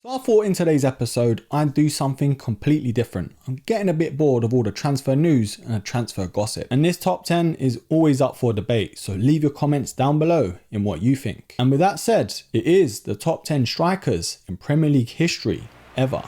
So I thought in today's episode, I'd do something completely different. I'm getting a bit bored of all the transfer news and transfer gossip. And this top 10 is always up for debate, so leave your comments down below in what you think. And with that said, it is the top 10 strikers in Premier League history ever.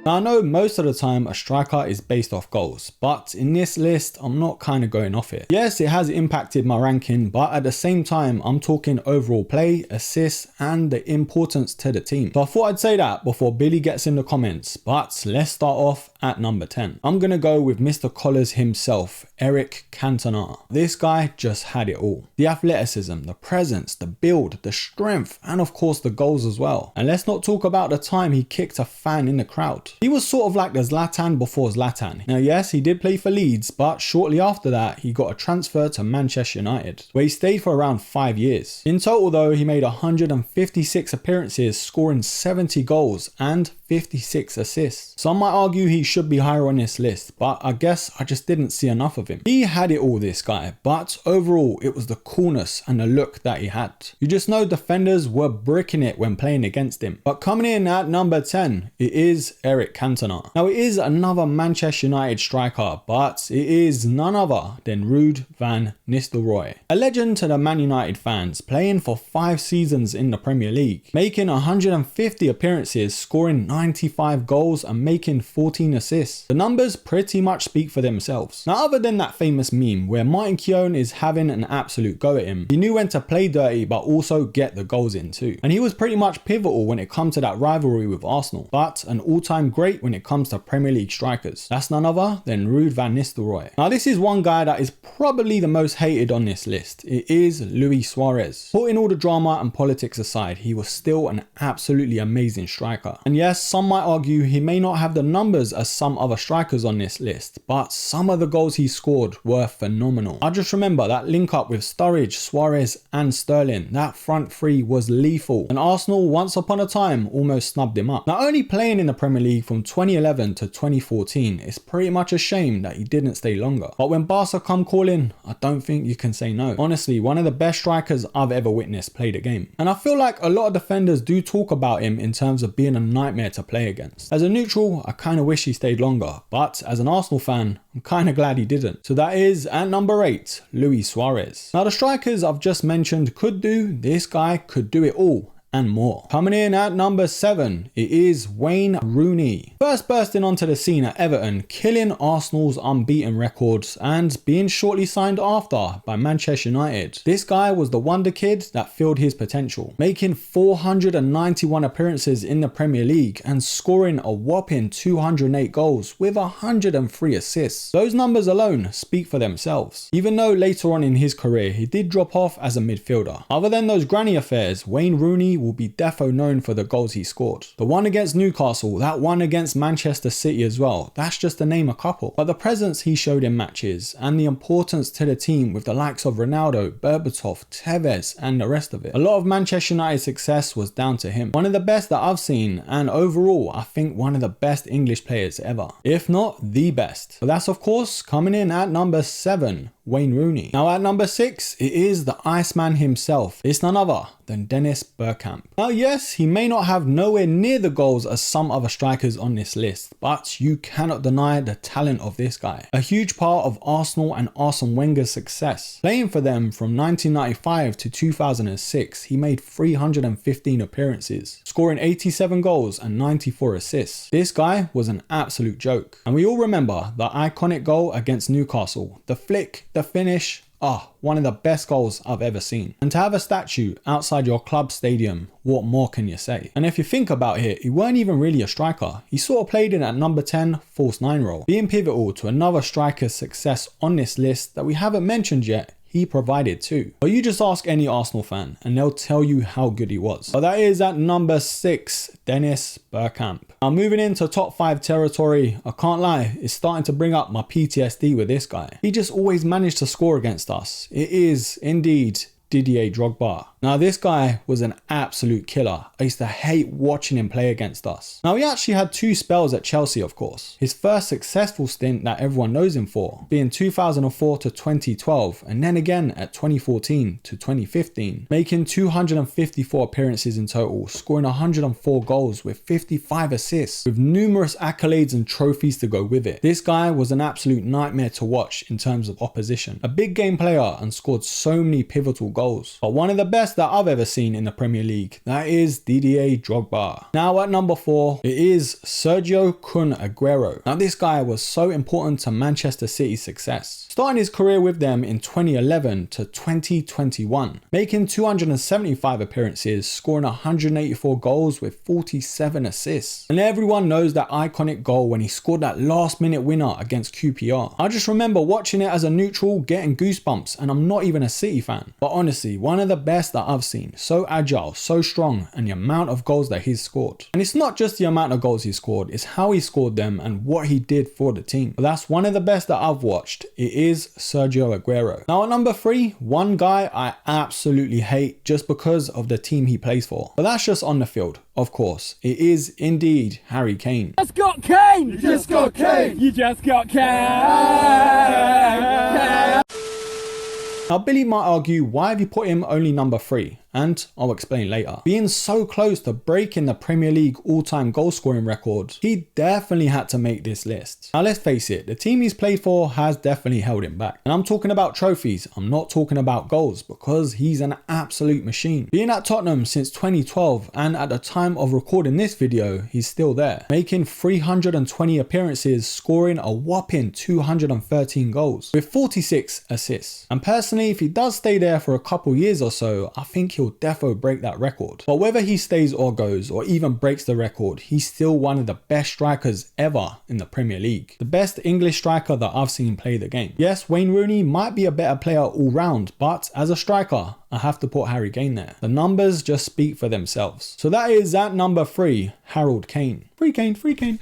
Now I know most of the time a striker is based off goals, but in this list I'm not kind of going off it. Yes, it has impacted my ranking, but at the same time I'm talking overall play, assists and the importance to the team. So I thought I'd say that before Billy gets in the comments, but let's start off at number 10. I'm going to go with Mr. Collars himself, Eric Cantona. This guy just had it all. The athleticism, the presence, the build, the strength, and of course the goals as well. And let's not talk about the time he kicked a fan in the crowd. He was sort of like the Zlatan before Zlatan. Now yes, he did play for Leeds, but shortly after that he got a transfer to Manchester United, where he stayed for around 5 years. In total though, he made 156 appearances, scoring 70 goals and 56 assists. Some might argue he should be higher on this list, but I guess I just didn't see enough of him. He had it all, this guy, but overall it was the coolness and the look that he had. You just know defenders were bricking it when playing against him. But coming in at number 10, it is Eric Cantona. Now it is another Manchester United striker, but it is none other than Ruud van Nistelrooy. A legend to the Man United fans, playing for 5 seasons in the Premier League, making 150 appearances, scoring 95 goals and making 14 assists. The numbers pretty much speak for themselves. Now other than that famous meme where Martin Keown is having an absolute go at him, he knew when to play dirty but also get the goals in too. And he was pretty much pivotal when it comes to that rivalry with Arsenal, but an all-time great when it comes to Premier League strikers. That's none other than Ruud van Nistelrooy. Now this is one guy that is probably the most hated on this list. It is Luis Suarez. Putting all the drama and politics aside, he was still an absolutely amazing striker. And yes, some might argue he may not have the numbers as some other strikers on this list, but some of the goals he scored were phenomenal. I just remember that link up with Sturridge, Suarez and Sterling. That front three was lethal, and Arsenal once upon a time almost snubbed him up. Not only playing in the Premier League from 2011 to 2014, it's pretty much a shame that he didn't stay longer. But when Barca come calling, I don't think you can say no. Honestly, one of the best strikers I've ever witnessed play the game. And I feel like a lot of defenders do talk about him in terms of being a nightmare to play against. As a neutral, I kind of wish he stayed longer, but as an Arsenal fan, I'm kind of glad he didn't. So that is at number 8, Luis Suarez. Now the strikers I've just mentioned could do, this guy could do it all and more. Coming in at number 7, it is Wayne Rooney. First bursting onto the scene at Everton, killing Arsenal's unbeaten records and being shortly signed after by Manchester United. This guy was the wonder kid that filled his potential, making 491 appearances in the Premier League and scoring a whopping 208 goals with 103 assists. Those numbers alone speak for themselves. Even though later on in his career he did drop off as a midfielder. Other than those granny affairs, Wayne Rooney will be defo known for the goals he scored. The one against Newcastle, that one against Manchester City as well, that's just to name a couple. But the presence he showed in matches and the importance to the team with the likes of Ronaldo, Berbatov, Tevez and the rest of it. A lot of Manchester United's success was down to him. One of the best that I've seen, and overall I think one of the best English players ever, if not the best. But that's of course coming in at number 7, Wayne Rooney. Now at number 6, it is the Iceman himself. It's none other than Dennis Bergkamp. Now yes, he may not have nowhere near the goals as some other strikers on this list, but you cannot deny the talent of this guy. A huge part of Arsenal and Arsene Wenger's success. Playing for them from 1995 to 2006, he made 315 appearances, scoring 87 goals and 94 assists. This guy was an absolute joke. And we all remember the iconic goal against Newcastle, the flick, the finish. One of the best goals I've ever seen. And to have a statue outside your club stadium, what more can you say? And if you think about it, he weren't even really a striker. He sort of played in at number 10 false 9 role, being pivotal to another striker's success on this list that we haven't mentioned yet. He provided too. But you just ask any Arsenal fan and they'll tell you how good he was. But that is at number 6, Dennis Bergkamp. Now moving into top 5 territory, I can't lie, it's starting to bring up my PTSD with this guy. He just always managed to score against us. It is indeed Didier Drogba. Now this guy was an absolute killer. I used to hate watching him play against us. Now he actually had 2 spells at Chelsea, of course. His first successful stint that everyone knows him for being 2004 to 2012, and then again at 2014 to 2015, making 254 appearances in total, scoring 104 goals with 55 assists, with numerous accolades and trophies to go with it. This guy was an absolute nightmare to watch in terms of opposition. A big game player and scored so many pivotal goals. But one of the best that I've ever seen in the Premier League, that is Didier Drogba. Now at number 4, it is Sergio Kun Aguero. Now this guy was so important to Manchester City's success, starting his career with them in 2011 to 2021, making 275 appearances, scoring 184 goals with 47 assists. And everyone knows that iconic goal when he scored that last minute winner against QPR. I just remember watching it as a neutral, getting goosebumps, and I'm not even a City fan. But honestly, one of the best that I've seen. So agile, so strong, and the amount of goals that he's scored. And it's not just the amount of goals he scored, it's how he scored them and what he did for the team. But that's one of the best that I've watched. It is Sergio Aguero. Now at number 3, one guy I absolutely hate just because of the team he plays for. But that's just on the field, of course. It is indeed Harry Kane. Just got Kane! You just got Kane! You just got Kane! Now Billy might argue, why have you put him only number 3? And I'll explain later. Being so close to breaking the Premier League all-time goal scoring record, he definitely had to make this list. Now let's face it, the team he's played for has definitely held him back. And I'm talking about trophies, I'm not talking about goals, because he's an absolute machine. Being at Tottenham since 2012, and at the time of recording this video, he's still there, making 320 appearances, scoring a whopping 213 goals, with 46 assists. And personally, if he does stay there for a couple years or so, I think he'll defo break that record. But whether he stays or goes, or even breaks the record, he's still one of the best strikers ever in the Premier League. The best English striker that I've seen play the game. Yes, Wayne Rooney might be a better player all round, but as a striker, I have to put Harry Kane there. The numbers just speak for themselves. So that is at number 3, Harold Kane. Free Kane, free Kane.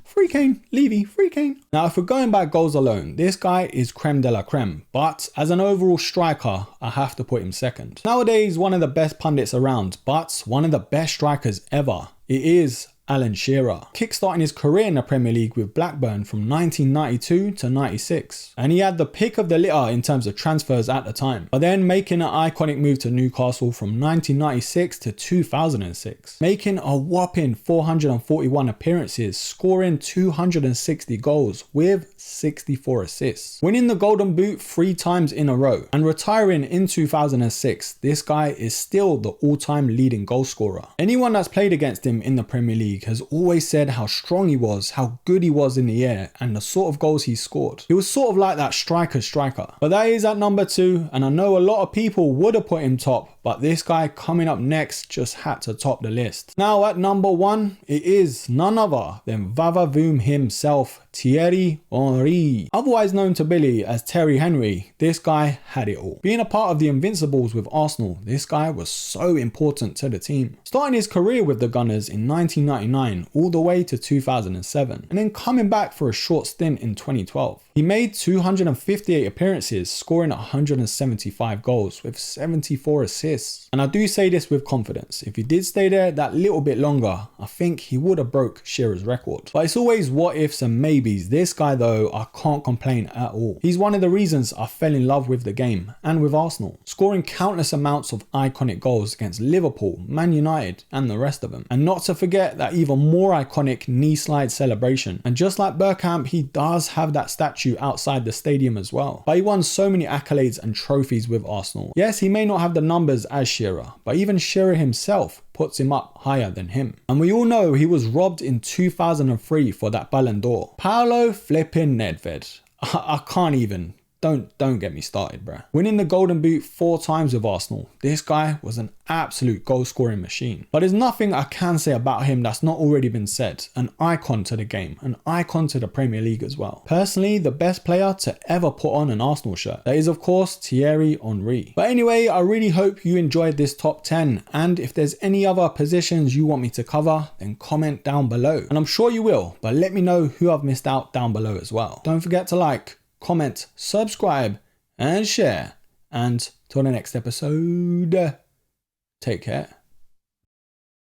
Free Kane, Levy, free Kane. Now, if we're going by goals alone, this guy is creme de la creme, but as an overall striker, I have to put him second. Nowadays, one of the best pundits around, but one of the best strikers ever. It is Alan Shearer, kickstarting his career in the Premier League with Blackburn from 1992 to 96. And he had the pick of the litter in terms of transfers at the time, but then making an iconic move to Newcastle from 1996 to 2006, making a whopping 441 appearances, scoring 260 goals with 64 assists, winning the Golden Boot 3 times in a row, and retiring in 2006. This guy is still the all-time leading goal scorer. Anyone that's played against him in the Premier League has always said how strong he was, how good he was in the air, and the sort of goals he scored. He was sort of like that striker. But that is at number 2, and I know a lot of people would have put him top, but this guy coming up next just had to top the list. Now at number 1, it is none other than Vavavoom himself, Thierry Henry. Otherwise known to Billy as Terry Henry, this guy had it all. Being a part of the Invincibles with Arsenal, this guy was so important to the team. Starting his career with the Gunners in 1999 all the way to 2007, and then coming back for a short stint in 2012. He made 258 appearances, scoring 175 goals with 74 assists. And I do say this with confidence, if he did stay there that little bit longer, I think he would have broke Shearer's record. But it's always what ifs and maybes. This guy though, I can't complain at all. He's one of the reasons I fell in love with the game and with Arsenal, scoring countless amounts of iconic goals against Liverpool, Man United and the rest of them. And not to forget that even more iconic knee slide celebration. And just like Bergkamp, he does have that statue outside the stadium as well. But he won so many accolades and trophies with Arsenal. Yes, he may not have the numbers as Shearer, but even Shearer himself puts him up higher than him. And we all know he was robbed in 2003 for that Ballon d'Or. Paolo flipping Nedved. I can't even. Don't get me started, bruh. Winning the Golden Boot 4 times with Arsenal, this guy was an absolute goal scoring machine. But there's nothing I can say about him that's not already been said. An icon to the game, an icon to the Premier League as well. Personally, the best player to ever put on an Arsenal shirt. That is of course Thierry Henry. But anyway, I really hope you enjoyed this top 10, and if there's any other positions you want me to cover, then comment down below. And I'm sure you will, but let me know who I've missed out down below as well. Don't forget to like, comment, subscribe, and share. And till the next episode, take care.